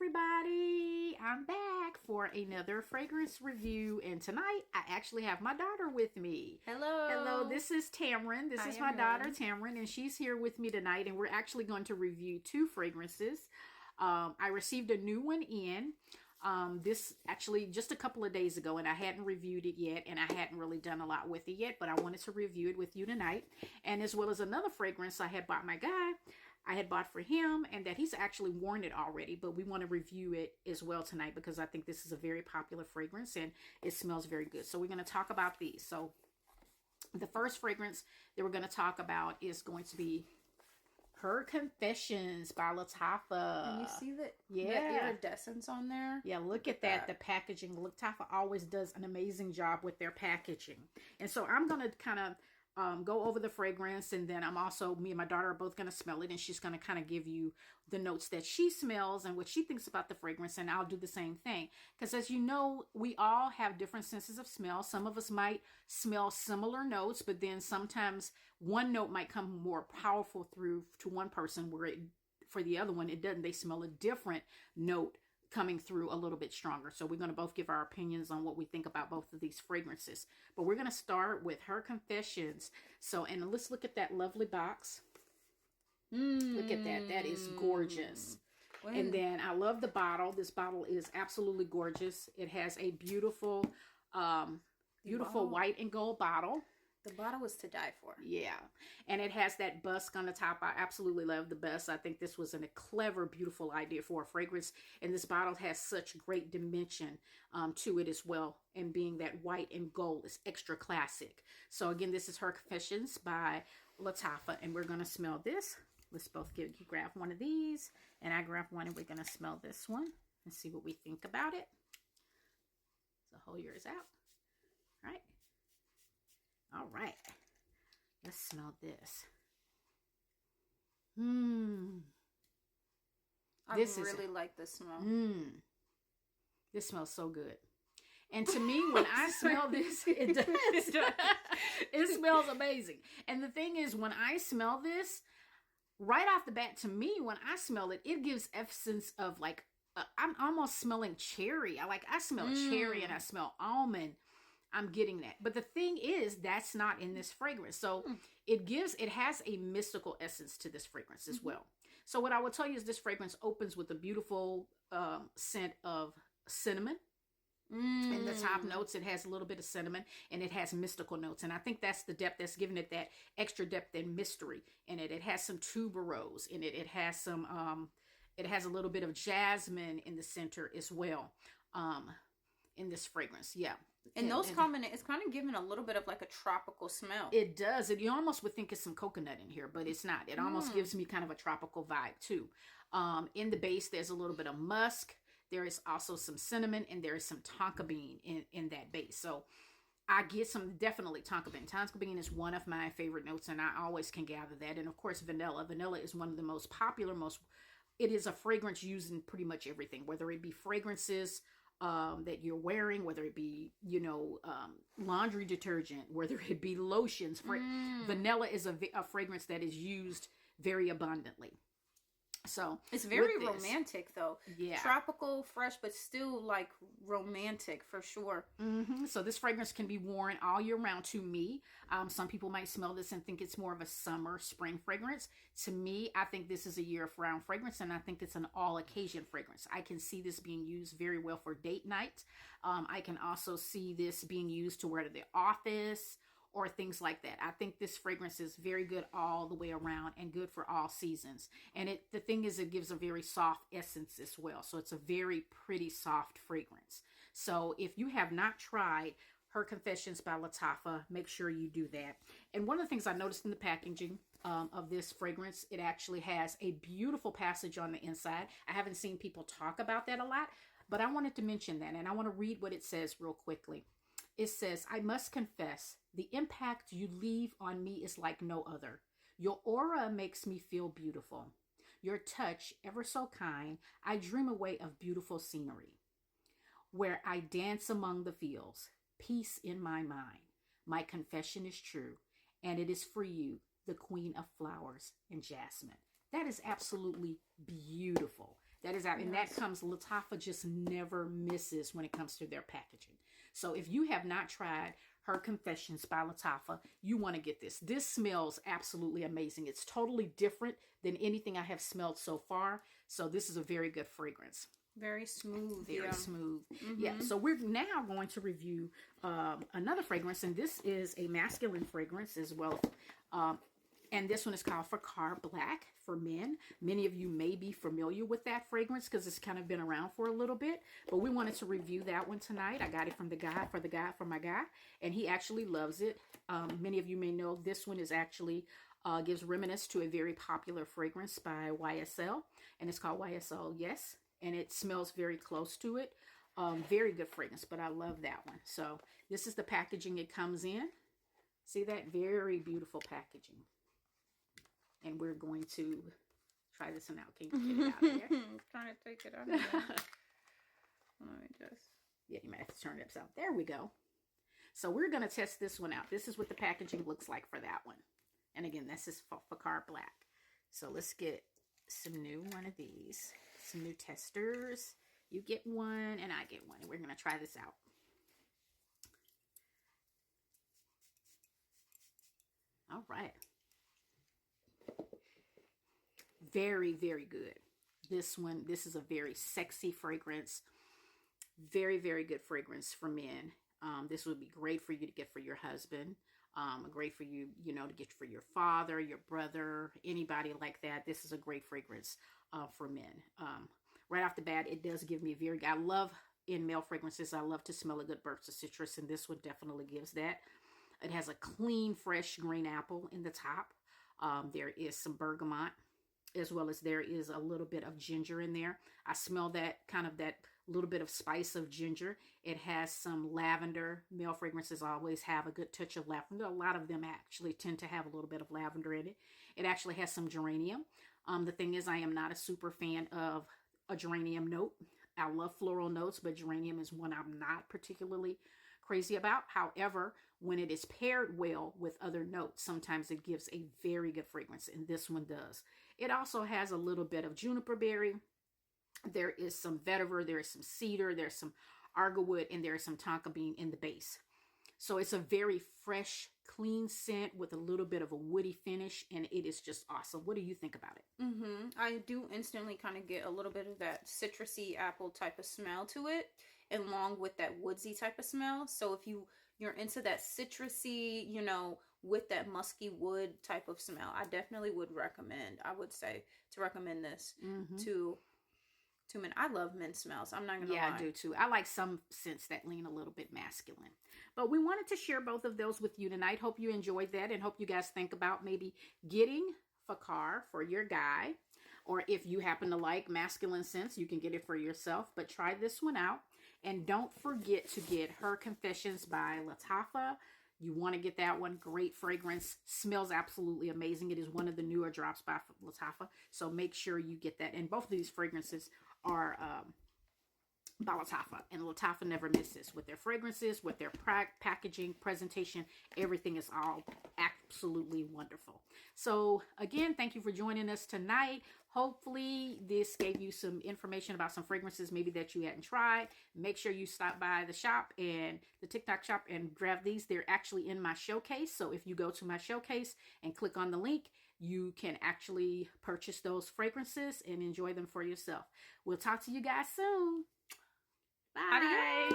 everybody. I'm back for another fragrance review, and tonight I actually have my daughter with me. Hello. This is Tamron. This is my daughter Tamron, and she's here with me tonight, and we're actually going to review two fragrances. I received a new one in this actually just a couple of days ago, and I hadn't reviewed it yet, and I hadn't really done a lot with it yet, but I wanted to review it with you tonight. And as well as another fragrance I had bought my guy, I had bought for him, and that he's actually worn it already, but we want to review it as well tonight because I think this is a very popular fragrance and it smells very good. So we're going to talk about these. So the first fragrance that we're going to talk about is going to be Her Confessions by Lataffa. Can you see the iridescence on there? Yeah, look at that. The packaging. Lataffa always does an amazing job with their packaging. And so I'm going to kind of go over the fragrance, and then me and my daughter are both going to smell it, and she's going to kind of give you the notes that she smells and what she thinks about the fragrance, and I'll do the same thing. Because as you know, we all have different senses of smell. Some of us might smell similar notes, but then sometimes one note might come more powerful through to one person, where for the other one, it doesn't. They smell a different note coming through a little bit stronger. So we're going to both give our opinions on what we think about both of these fragrances. But we're going to start with Her Confessions. So, and let's look at that lovely box. Look at that. That is gorgeous. And then I love the bottle. This bottle is absolutely gorgeous. It has a beautiful, beautiful white and gold bottle. The bottle was to die for. Yeah. And it has that busk on the top. I absolutely love the busk. I think this was a clever, beautiful idea for a fragrance. And this bottle has such great dimension to it as well. And being that white and gold is extra classic. So again, this is Her Confessions by Lataffa. And we're going to smell this. Let's both grab one of these. And I grab one, and we're going to smell this one and see what we think about it. So hold yours out. All right. All right, let's smell this. I really like the smell. This smells so good. And to me, when I smell this, it does. It smells amazing. And the thing is, when I smell this, right off the bat, to me, when I smell it, it gives essence of like, I'm almost smelling cherry. I smell cherry, and I smell almond. I'm getting that. But the thing is, that's not in this fragrance. So it has a mystical essence to this fragrance as well. So what I will tell you is this fragrance opens with a beautiful scent of cinnamon. In the top notes, it has a little bit of cinnamon, and it has mystical notes. And I think that's the depth that's giving it that extra depth and mystery in it. It has some tuberose in it. It has some, it has a little bit of jasmine in the center as well. In this fragrance. Yeah. And those it's kind of giving a little bit of like a tropical smell. It does. And you almost would think it's some coconut in here, but it's not. It almost gives me kind of a tropical vibe too. In the base, there's a little bit of musk. There is also some cinnamon, and there is some tonka bean in that base. So I get some, definitely tonka bean. Tonka bean is one of my favorite notes, and I always can gather that. And of course, vanilla. Vanilla is one of the most popular, it is a fragrance used in pretty much everything, whether it be fragrances, that you're wearing, whether it be, laundry detergent, whether it be lotions. Vanilla is a fragrance that is used very abundantly. So it's very romantic though. Yeah. Tropical, fresh, but still like romantic for sure. So this fragrance can be worn all year round to me. Some people might smell this and think it's more of a summer, spring fragrance. To me, I think this is a year-round fragrance, and I think it's an all-occasion fragrance. I can see this being used very well for date night. I can also see this being used to wear to the office or things like that. I think this fragrance is very good all the way around and good for all seasons. And the thing is, it gives a very soft essence as well. So it's a very pretty soft fragrance. So if you have not tried Her Confessions by Lataffa, make sure you do that. And one of the things I noticed in the packaging of this fragrance, it actually has a beautiful passage on the inside. I haven't seen people talk about that a lot, but I wanted to mention that. And I want to read what it says real quickly. It says, "I must confess, the impact you leave on me is like no other. Your aura makes me feel beautiful. Your touch, ever so kind, I dream away of beautiful scenery, where I dance among the fields, peace in my mind. My confession is true, and it is for you, the queen of flowers and jasmine." That is absolutely beautiful. That is out. And Yes. that comes, Lataffa just never misses when it comes to their packaging. So if you have not tried Her Confessions by Lataffa, you want to get this. This smells absolutely amazing. It's totally different than anything I have smelled so far. So this is a very good fragrance. Very smooth. Very smooth. Mm-hmm. Yeah. So we're now going to review another fragrance, and this is a masculine fragrance as well. And this one is called Fakar Black for men. Many of you may be familiar with that fragrance because it's kind of been around for a little bit. But we wanted to review that one tonight. I got it from my guy, and he actually loves it. Many of you may know this one is actually gives reminiscence to a very popular fragrance by YSL, and it's called YSL Yes, and it smells very close to it. Very good fragrance, but I love that one. So this is the packaging it comes in. See that? Very beautiful packaging. And we're going to try this one out. Can you get it out of there? I'm trying to take it out of there. Let me just... Yeah, you might have to turn it upside. There we go. So we're going to test this one out. This is what the packaging looks like for that one. And again, this is Fakar Black. So let's get some new one of these. Some new testers. You get one and I get one. And we're going to try this out. All right. Very, very good. This one, this is a very sexy fragrance. Very, very good fragrance for men. This would be great for you to get for your husband. Great for you, you know, to get for your father, your brother, anybody like that. This is a great fragrance for men. Right off the bat, it does give me a very, I love in male fragrances, I love to smell a good burst of citrus, and this one definitely gives that. It has a clean, fresh green apple in the top. There is some bergamot, as well as there is a little bit of ginger in there. I smell that kind of that little bit of spice of ginger. It has some lavender. Male fragrances always have a good touch of lavender. A lot of them actually tend to have a little bit of lavender in it. It actually has some geranium. The thing is, I am not a super fan of a geranium note. I love floral notes, but geranium is one I'm not particularly crazy about. However, when it is paired well with other notes, sometimes it gives a very good fragrance, and this one does. It also has a little bit of juniper berry. There is some vetiver, there is some cedar, there's some argwood, and there is some tonka bean in the base. So it's a very fresh, clean scent with a little bit of a woody finish, and it is just awesome. What do you think about it? I do instantly kind of get a little bit of that citrusy apple type of smell to it, along with that woodsy type of smell. So if you're into that citrusy, you know, with that musky wood type of smell, I definitely would recommend, I would say, to recommend this to men. I love men's smells. I'm not going to lie. Yeah, I do too. I like some scents that lean a little bit masculine. But we wanted to share both of those with you tonight. Hope you enjoyed that, and hope you guys think about maybe getting Fakar for your guy. Or if you happen to like masculine scents, you can get it for yourself. But try this one out. And don't forget to get Her Confessions by Lataffa. You want to get that one. Great fragrance. Smells absolutely amazing. It is one of the newer drops by Lataffa. So make sure you get that. And both of these fragrances are by Lataffa. And Lataffa never misses with their fragrances, with their packaging, presentation. Everything is all absolutely wonderful. So again, thank you for joining us tonight. Hopefully this gave you some information about some fragrances maybe that you hadn't tried. Make sure you stop by the shop and the TikTok shop and grab these. They're actually in my showcase. So if you go to my showcase and click on the link, you can actually purchase those fragrances and enjoy them for yourself. We'll talk to you guys soon. Bye. Adios.